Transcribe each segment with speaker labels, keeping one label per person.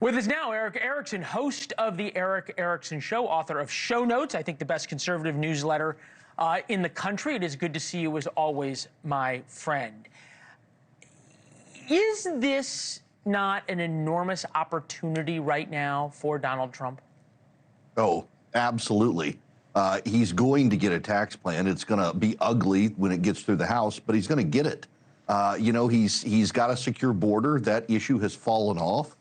Speaker 1: With us now, Erick Erickson, host of the Erick Erickson Show, author of Show Notes, I think the best conservative newsletter in the country. It is good to see you as always, my friend. Is this not an enormous opportunity right now for Donald Trump?
Speaker 2: Oh, absolutely. He's going to get a tax plan. It's going to be ugly when it gets through the House, but he's going to get it. He's got a secure border. That issue has fallen off.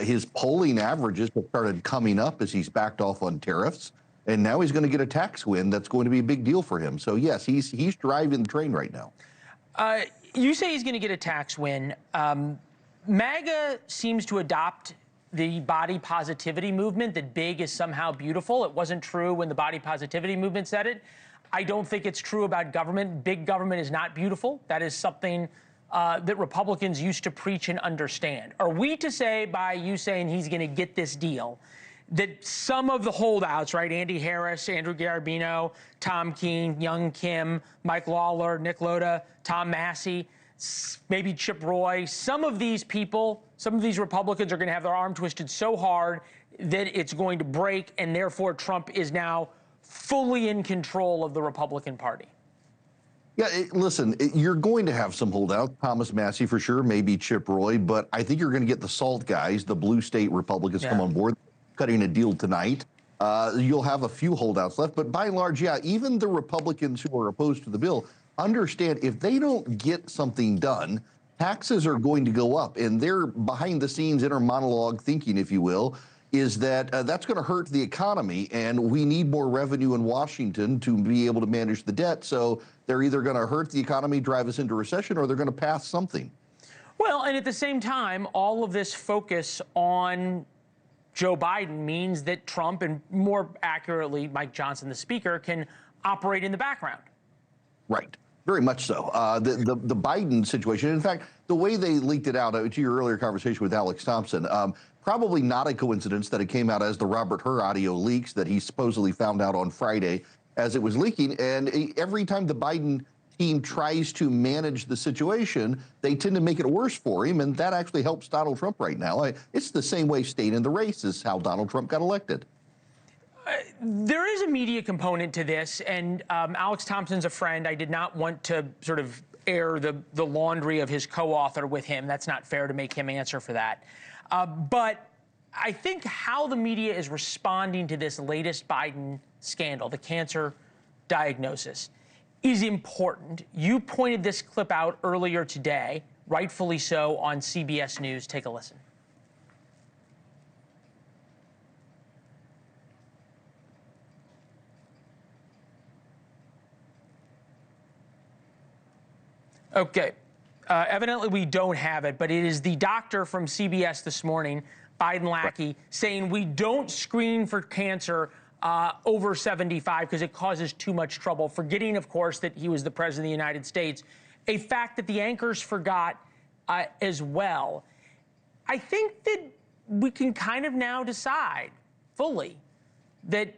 Speaker 2: His polling averages have started coming up as he's backed off on tariffs, and now he's going to get a tax win. That's going to be a big deal for him. So yes, he's driving the train right now.
Speaker 1: You say he's going to get a tax win. MAGA seems to adopt the body positivity movement, that big is somehow beautiful. It wasn't true when the body positivity movement said it. I don't think it's true about government. Big government is not beautiful. That is something that Republicans used to preach and understand. Are we to say, by you saying he's going to get this deal, that some of the holdouts, right, Andy Harris, Andrew Garabino, Tom Keene, Young Kim, Mike Lawler, Nick Lota, Tom Massey, maybe Chip Roy, some of these people, some of these Republicans are going to have their arm twisted so hard that it's going to break, and therefore Trump is now fully in control of the Republican Party?
Speaker 2: Yeah, listen, you're going to have some holdouts, Thomas Massey for sure, maybe Chip Roy, but I think you're going to get the SALT guys, the blue state Republicans come on board, cutting a deal tonight. You'll have a few holdouts left, but by and large, yeah, even the Republicans who are opposed to the bill understand if they don't get something done, taxes are going to go up, and their behind-the-scenes inner monologue thinking, if you will, is that that's going to hurt the economy, and we need more revenue in Washington to be able to manage the debt. So they're either going to hurt the economy, drive us into recession, or they're going to pass something.
Speaker 1: Well, and at the same time, all of this focus on Joe Biden means that Trump, and more accurately, Mike Johnson, the speaker, can operate in the background.
Speaker 2: Right. Very much so. The Biden situation, in fact, the way they leaked it out, to your earlier conversation with Alex Thompson, probably not a coincidence that it came out as the Robert Hur audio leaks that he supposedly found out on Friday as it was leaking. And every time the Biden team tries to manage the situation, they tend to make it worse for him. And that actually helps Donald Trump right now. It's the same way staying in the race is how Donald Trump got elected.
Speaker 1: There is a media component to this, and Alex Thompson's a friend. I did not want to sort of air the laundry of his co-author with him. That's not fair to make him answer for that. But I think how the media is responding to this latest Biden scandal, the cancer diagnosis, is important. You pointed this clip out earlier today, rightfully so, on CBS News. Take a listen. Okay. Evidently, we don't have it, but it is the doctor from CBS this morning, Biden Lackey, saying we don't screen for cancer over 75 because it causes too much trouble, forgetting, of course, that he was the president of the United States, a fact that the anchors forgot as well. I think that we can kind of now decide fully that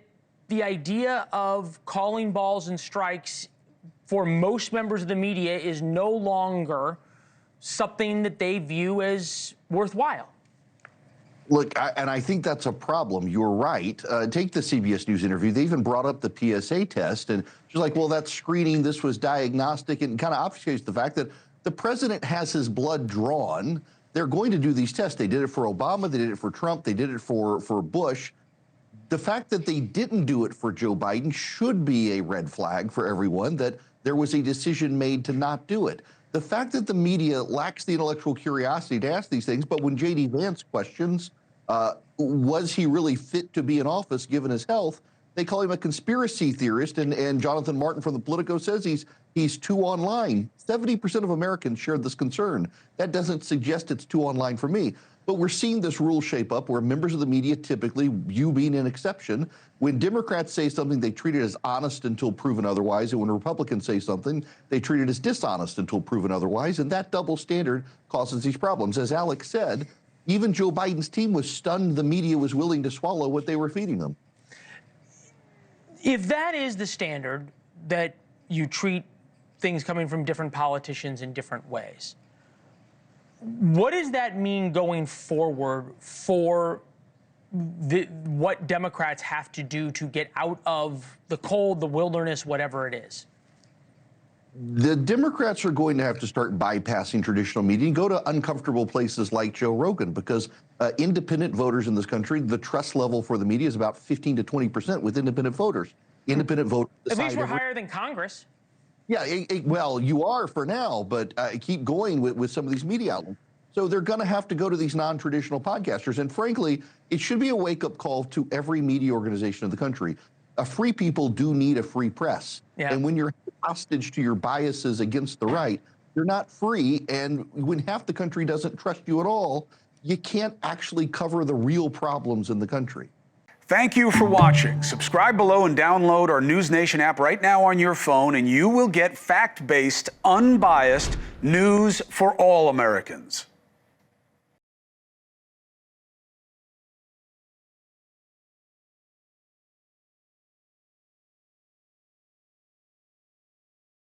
Speaker 1: the idea of calling balls and strikes for most members of the media is no longer something that they view as worthwhile.
Speaker 2: Look, I think that's a problem. You're right. Take the CBS News interview. They even brought up the PSA test, and she's like, well, that's screening. This was diagnostic, and kind of obfuscates the fact that the president has his blood drawn. They're going to do these tests. They did it for Obama. They did it for Trump. They did it for Bush. The fact that they didn't do it for Joe Biden should be a red flag for everyone, that there was a decision made to not do it. The fact that the media lacks the intellectual curiosity to ask these things, but when J.D. Vance questions, was he really fit to be in office given his health, they call him a conspiracy theorist, and Jonathan Martin from the Politico says he's too online. 70% of Americans shared this concern. That doesn't suggest it's too online for me. But we're seeing this rule shape up where members of the media, typically you being an exception, when Democrats say something, they treat it as honest until proven otherwise. And when Republicans say something, they treat it as dishonest until proven otherwise. And that double standard causes these problems. As Alex said, even Joe Biden's team was stunned the media was willing to swallow what they were feeding them.
Speaker 1: If that is the standard, that you treat things coming from different politicians in different ways, What does that mean going forward for what Democrats have to do to get out of the cold, the wilderness, whatever it is?
Speaker 2: The Democrats are going to have to start bypassing traditional media and go to uncomfortable places like Joe Rogan, because independent voters in this country, the trust level for the media is about 15 to 20% with independent voters. Independent voters.
Speaker 1: At least we're higher than Congress.
Speaker 2: Yeah, well, you are for now, but keep going with some of these media outlets. So they're going to have to go to these non-traditional podcasters. And frankly, it should be a wake-up call to every media organization in the country. Free people do need a free press.
Speaker 1: Yeah.
Speaker 2: And when you're hostage to your biases against the right, you're not free. And when half the country doesn't trust you at all, you can't actually cover the real problems in the country.
Speaker 3: Thank you for watching. Subscribe below and download our NewsNation app right now on your phone, and you will get fact-based, unbiased news for all Americans.